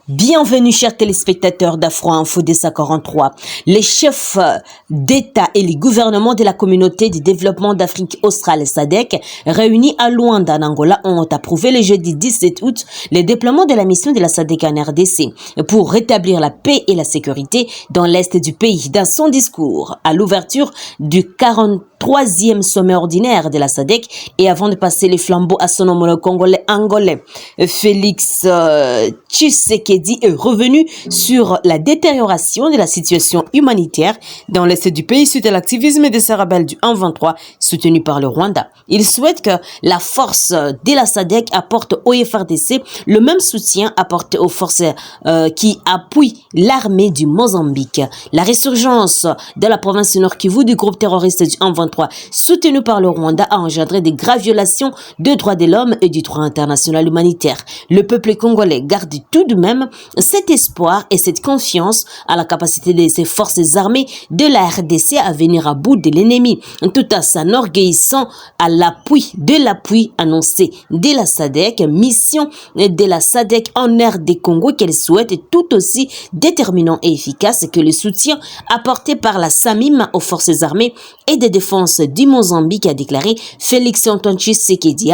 Bienvenue chers téléspectateurs d'Afro Info DESA 43. Les chefs d'État et les gouvernements de la communauté de développement d'Afrique australe SADC réunis à Luanda en Angola ont approuvé le jeudi 17 août le déploiement de la mission de la SADC en RDC pour rétablir la paix et la sécurité dans l'est du pays. Dans son discours à l'ouverture du 43e sommet ordinaire de la SADC et avant de passer les flambeaux à son homologue congolais angolais, Félix Tshisekedi est revenu sur la détérioration de la situation humanitaire dans l'est du pays suite à l'activisme des rebelles du 1-23 soutenu par le Rwanda. Il souhaite que la force de la SADC apporte au FRDC le même soutien apporté aux forces qui appuient l'armée du Mozambique. La résurgence de la province du Nord Kivu du groupe terroriste du 1-23 soutenu par le Rwanda a engendré des graves violations des droits de l'homme et du droit international humanitaire. Le peuple congolais garde tout de même cet espoir et cette confiance à la capacité de ses forces armées de la RDC à venir à bout de l'ennemi, tout en s'enorgueillissant à l'appui annoncé de la SADC, mission de la SADC en RD Congo qu'elle souhaite est tout aussi déterminant et efficace que le soutien apporté par la SAMIM aux forces armées et de défense du Mozambique, a déclaré Félix Antoine Tshisekedi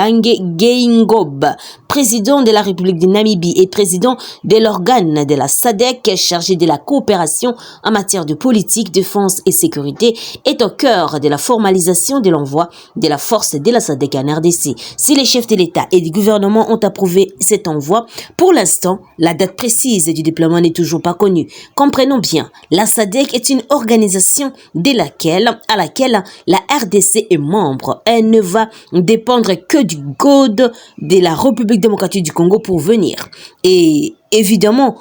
Geingob, président de la République de Namibie et président de l'organe de la SADC chargé de la coopération en matière de politique, défense et sécurité, est au cœur de la formalisation de l'envoi de la force de la SADC en RDC. Si les chefs de l'État et du gouvernement ont approuvé cet envoi, pour l'instant, la date précise du déploiement n'est toujours pas connue. Comprenons bien, la SADC est une organisation à laquelle la RDC est membre. Elle ne va dépendre que du code de la République démocratique du Congo pour venir. Et évidemment,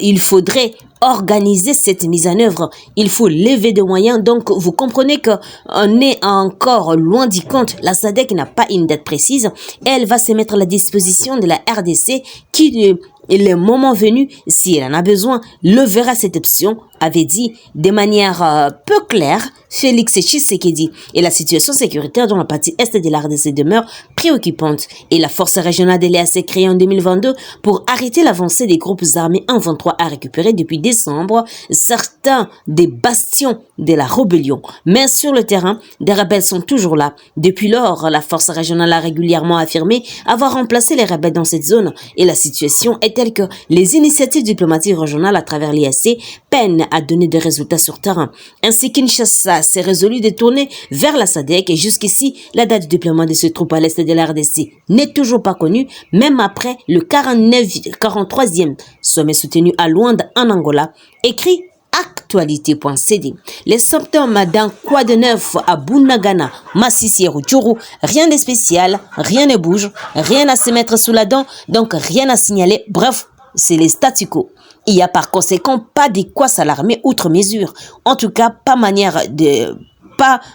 il faudrait organiser cette mise en œuvre. Il faut lever des moyens. Donc, vous comprenez qu'on est encore loin du compte. La SADC n'a pas une date précise. Elle va se mettre à la disposition de la RDC qui, le moment venu, si elle en a besoin, levera cette option, avait dit de manière peu claire Félix Tshisekedi. Et la situation sécuritaire dans la partie est de la RDC demeure préoccupante. Et la force régionale de l'EAC créée en 2022 pour arrêter l'avancée des groupes armés 1-23 a récupéré depuis décembre certains des bastions de la rébellion. Mais sur le terrain, des rebelles sont toujours là. Depuis lors, la force régionale a régulièrement affirmé avoir remplacé les rebelles dans cette zone. Et la situation est telle que les initiatives diplomatiques régionales à travers l'EAC peinent à donner des résultats sur terrain. Ainsi, Kinshasa s'est résolu de tourner vers la SADC et jusqu'ici, la date du déploiement de ces troupes à l'est de la RDC n'est toujours pas connue, même après le 43e sommet soutenu à Luanda en Angola, écrit actualité.cd. Les symptômes d'un quoi de neuf à Bunagana, Masisi et Rutshuru, rien de spécial, rien ne bouge, rien à se mettre sous la dent, donc rien à signaler, bref, c'est les statu quo. Il n'y a par conséquent pas de quoi s'alarmer outre mesure. En tout cas, pas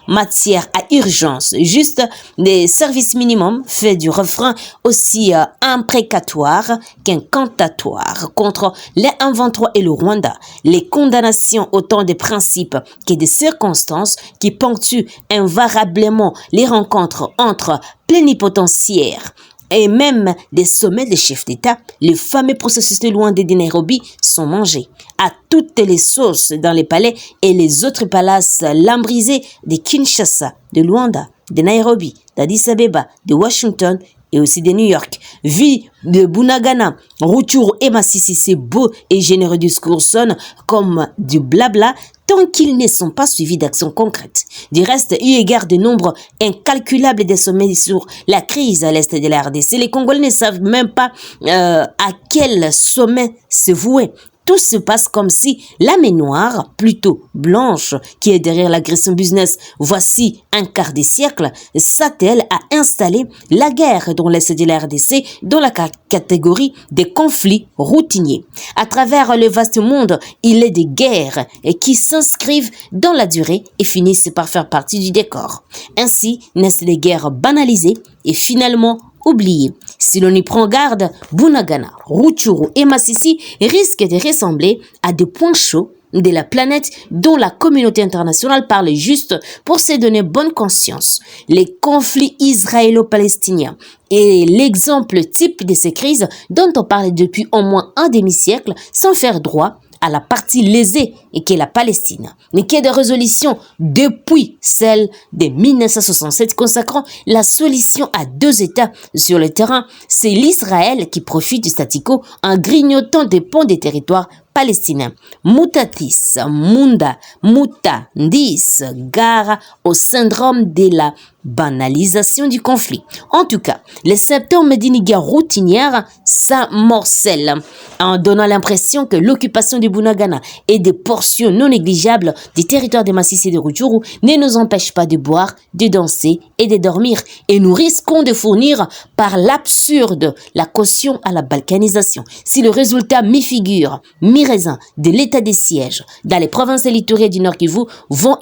matière à urgence. Juste des services minimums fait du refrain aussi imprécatoire qu'incantatoire contre les 1-23 et le Rwanda. Les condamnations autant des principes que des circonstances qui ponctuent invariablement les rencontres entre plénipotentiaires et même des sommets des chefs d'État, les fameux processus de Luanda de Nairobi sont mangés à toutes les sauces dans les palais et les autres palaces lambrisés de Kinshasa, de Luanda, de Nairobi, d'Addis Abeba, de Washington et aussi de New York. Vie de Bunagana, Rutshuru et Masisi, ces beaux et généreux discours sonnent comme du blabla tant qu'ils ne sont pas suivis d'actions concrètes. Du reste, eu égard de nombre incalculable des sommets sur la crise à l'est de la RDC, les Congolais ne savent même pas à quel sommet se vouer. Tout se passe comme si la main noire, plutôt blanche, qui est derrière l'agression business, voici un quart de siècle, s'attelle à installer la guerre dans l'est de la RDC dans la catégorie des conflits routiniers. À travers le vaste monde, il est des guerres qui s'inscrivent dans la durée et finissent par faire partie du décor. Ainsi naissent des guerres banalisées et finalement oubliées. Si l'on y prend garde, Bunagana, Rutshuru et Masisi risquent de ressembler à des points chauds de la planète dont la communauté internationale parle juste pour se donner bonne conscience. Les conflits israélo-palestiniens est l'exemple type de ces crises dont on parle depuis au moins un demi-siècle sans faire droit à la partie lésée et qui est la Palestine, mais qui est de résolution depuis celle de 1967 consacrant la solution à 2 États sur le terrain. C'est l'Israël qui profite du statu quo en grignotant des ponts des territoires palestiniens. Mutatis, munda, mutandis, gare au syndrome de la banalisation du conflit. En tout cas, les septembre d'iniga routinière s'amorcellent en donnant l'impression que l'occupation du Bunagana et des portions non négligeables du territoire des Massissi et de Rutshuru ne nous empêche pas de boire, de danser et de dormir. Et nous risquons de fournir par l'absurde la caution à la balkanisation. Si le résultat mi-figure, mi-raisin de l'état des sièges dans les provinces littorales du Nord Kivu vaut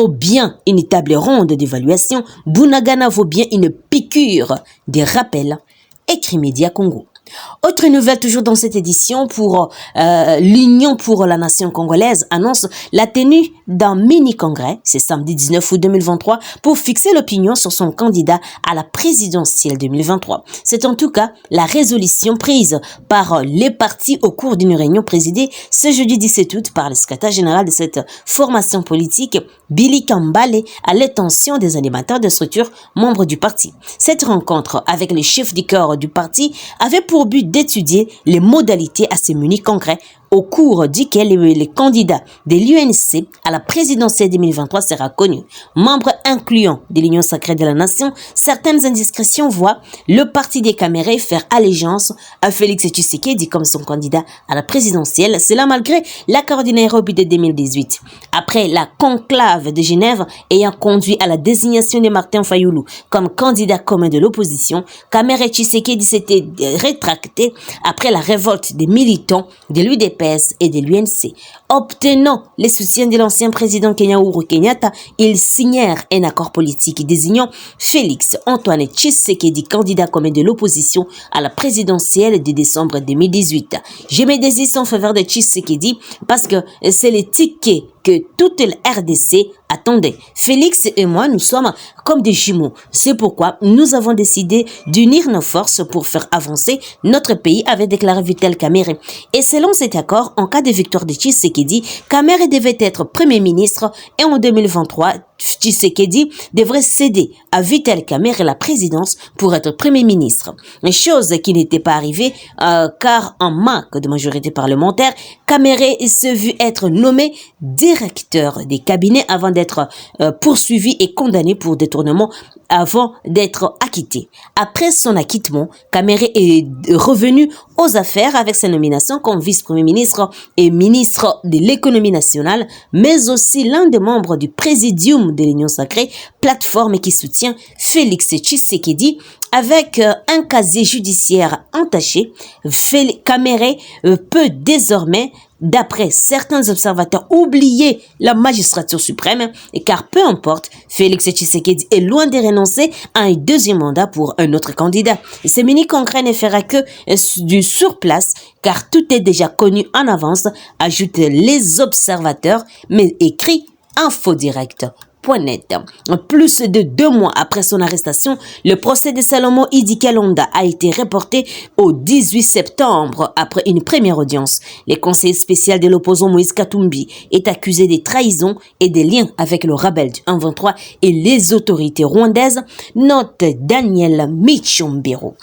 bien une table ronde d'évaluation, Bunagana vaut bien une piqûre de rappel, écrit Média Congo. Autre nouvelle toujours dans cette édition pour l'Union pour la nation congolaise annonce la tenue d'un mini-congrès, c'est samedi 19 août 2023, pour fixer l'opinion sur son candidat à la présidentielle 2023. C'est en tout cas la résolution prise par les partis au cours d'une réunion présidée ce jeudi 17 août par le secrétaire général de cette formation politique, Billy Kambale, à l'attention des animateurs de structures membres du parti. Cette rencontre avec les chefs du corps du parti avait pour but d'étudier les modalités à ce mini-congrès au cours duquel les candidats de l'UNC à la présidentielle 2023 sera connu. Membres incluant de l'Union sacrée de la nation, certaines indiscrétions voient le parti des Camérés faire allégeance à Félix Tshisekedi comme son candidat à la présidentielle, cela malgré l'accord de Nairobi de 2018. Après la conclave de Genève ayant conduit à la désignation de Martin Fayulu comme candidat commun de l'opposition, Kamere Tshisekedi s'était rétracté après la révolte des militants de l'UDP et de l'UNC. Obtenant les soutiens de l'ancien président Kenya Uhuru Kenyatta, ils signèrent un accord politique désignant Félix Antoine Tshisekedi candidat commun de l'opposition à la présidentielle de décembre 2018. Je me désiste en faveur de Tshisekedi parce que c'est le ticket que toute la RDC attendait. Félix et moi, nous sommes comme des jumeaux. C'est pourquoi nous avons décidé d'unir nos forces pour faire avancer notre pays, avait déclaré Vital Kamerhe. Et selon cet accord, en cas de victoire de Tshisekedi, Kamerhe devait être Premier ministre et en 2023, Tshisekedi devrait céder à Vital Kamerhe la présidence pour être Premier ministre. Une chose qui n'était pas arrivée car en manque de majorité parlementaire, Kamerhe se vu être nommé directeur des cabinets avant d'être poursuivi et condamné pour détournement avant d'être acquitté. Après son acquittement, Kamerhe est revenu aux affaires avec sa nomination comme vice-premier ministre et ministre de l'économie nationale, mais aussi l'un des membres du présidium de l'Union sacrée, plateforme qui soutient Félix Tshisekedi. Avec un casier judiciaire entaché, Kamerhe peut désormais, d'après certains observateurs, oublier la magistrature suprême, car peu importe, Félix Tshisekedi est loin de renoncer à un deuxième mandat pour un autre candidat. Et ce mini-congrès ne fera que du surplace, car tout est déjà connu en avance, ajoutent les observateurs, mais écrit Info Direct. Plus de 2 mois après son arrestation, le procès de Salomon Idi Kalonda a été reporté au 18 septembre après une première audience. Le conseiller spécial de l'opposant Moïse Katumbi est accusé de trahison et de liens avec le rebelle du 123 et les autorités rwandaises, note Daniel Michombero.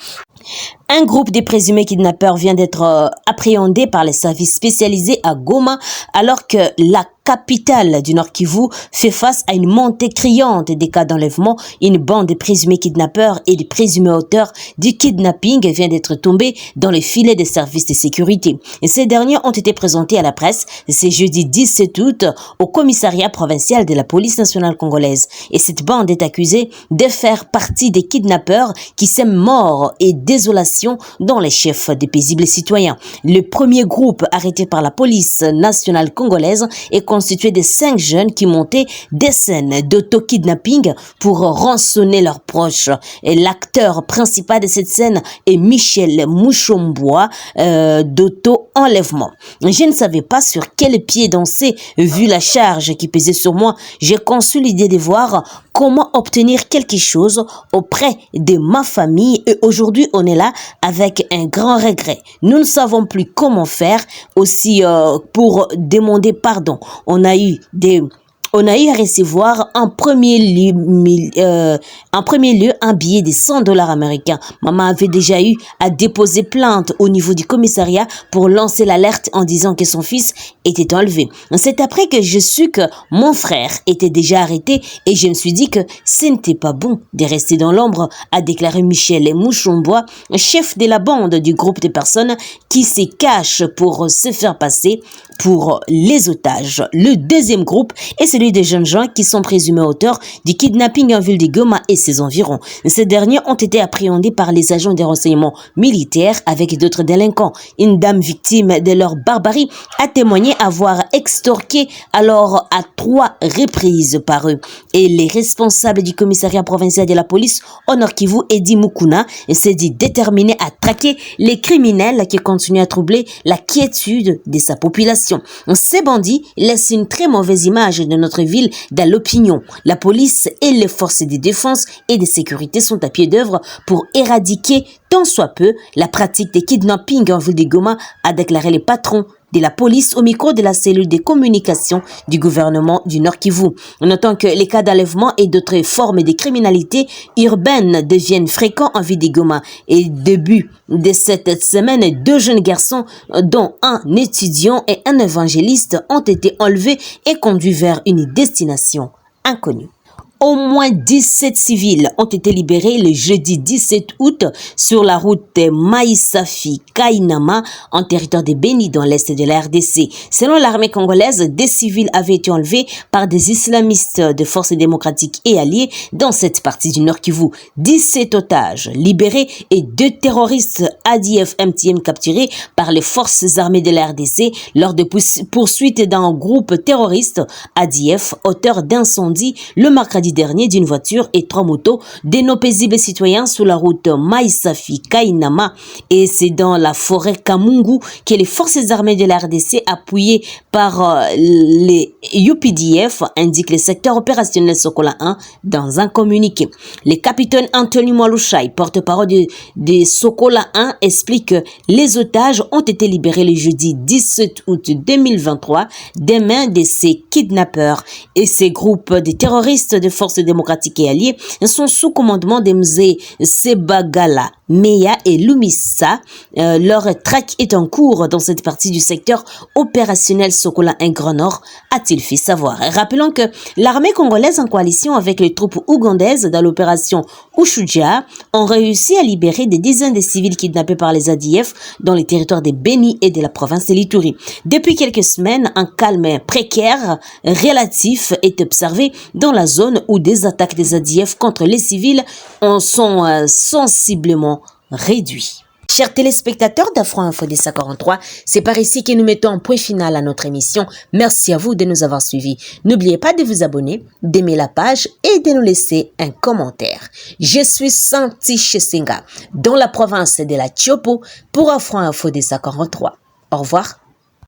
Un groupe de présumés kidnappeurs vient d'être appréhendé par les services spécialisés à Goma alors que la capitale du Nord Kivu fait face à une montée criante des cas d'enlèvement. Une bande de présumés kidnappeurs et de présumés auteurs du kidnapping vient d'être tombée dans les filets des services de sécurité. Et ces derniers ont été présentés à la presse ce jeudi 17 août au commissariat provincial de la police nationale congolaise. Et cette bande est accusée de faire partie des kidnappeurs qui sèment mort et désolation dans les chefs des paisibles citoyens. Le premier groupe arrêté par la police nationale congolaise est constitué de 5 jeunes qui montaient des scènes d'auto-kidnapping pour rançonner leurs proches. Et l'acteur principal de cette scène est Michel Mouchombois d'auto-enlèvement. Je ne savais pas sur quel pied danser vu la charge qui pesait sur moi. J'ai conçu l'idée de voir comment obtenir quelque chose auprès de ma famille et aujourd'hui on est là avec un grand regret. Nous ne savons plus comment faire aussi pour demander pardon. On a eu à recevoir en premier lieu un billet de 100 dollars américains. Maman avait déjà eu à déposer plainte au niveau du commissariat pour lancer l'alerte en disant que son fils était enlevé. C'est après que je su que mon frère était déjà arrêté et je me suis dit que ce n'était pas bon de rester dans l'ombre, a déclaré Michel Mouchombois, chef de la bande du groupe de personnes qui se cachent pour se faire passer pour les otages. Le deuxième groupe est celui des jeunes gens qui sont présumés auteurs du kidnapping en ville de Goma et ses environs. Ces derniers ont été appréhendés par les agents des renseignements militaires avec d'autres délinquants. Une dame victime de leur barbarie a témoigné avoir extorqué alors à 3 reprises par eux. Et les responsables du commissariat provincial de la police au Nord Kivu, Eddie Mukuna, s'est dit déterminé à traquer les criminels qui continuent à troubler la quiétude de sa population. Ces bandits laissent une très mauvaise image de notre ville dans l'opinion. La police et les forces de défense et de sécurité sont à pied d'œuvre pour éradiquer tant soit peu la pratique des kidnappings en ville de Goma, a déclaré le patron de la police au micro de la cellule de communication du gouvernement du Nord Kivu. Notons que les cas d'enlèvement et d'autres formes de criminalité urbaine deviennent fréquents en ville de Goma. Et début de cette semaine, 2 jeunes garçons, dont un étudiant et un évangéliste, ont été enlevés et conduits vers une destination inconnue. Au moins 17 civils ont été libérés le jeudi 17 août sur la route Maïsafi-Kainama en territoire de Beni dans l'est de la RDC. Selon l'armée congolaise, des civils avaient été enlevés par des islamistes de forces démocratiques et alliés dans cette partie du Nord Kivu. 17 otages libérés et 2 terroristes ADF-MTM capturés par les forces armées de la RDC lors de poursuites d'un groupe terroriste ADF auteur d'incendie le mercredi dernier d'une voiture et 3 motos de nos paisibles citoyens sur la route Maïsafi-Kainama. Et c'est dans la forêt Kamungu que les forces armées de la RDC appuyées par les UPDF indiquent le secteur opérationnel Sokola 1 dans un communiqué. Le capitaine Anthony Mwalushai, porte-parole de Sokola 1, explique que les otages ont été libérés le jeudi 17 août 2023 des mains de ces kidnappeurs et ces groupes de terroristes de forces démocratiques et alliés sont sous commandement de Mzee Sebagala, Meya et Lumissa. Leur traque est en cours dans cette partie du secteur opérationnel Sokola 1 Grand Nord, a-t-il fait savoir. Rappelons que l'armée congolaise en coalition avec les troupes ougandaises dans l'opération Ushuja ont réussi à libérer des dizaines de civils kidnappés par les ADF dans les territoires de Beni et de la province de l'Ituri. Depuis quelques semaines, un calme précaire relatif est observé dans la zone où des attaques des ADF contre les civils en sont sensiblement réduits. Chers téléspectateurs d'Afro Info des 43, c'est par ici que nous mettons un point final à notre émission. Merci à vous de nous avoir suivis. N'oubliez pas de vous abonner, d'aimer la page et de nous laisser un commentaire. Je suis Santi Chesenga, dans la province de la Tchopo, pour Afro Info des 43. Au revoir.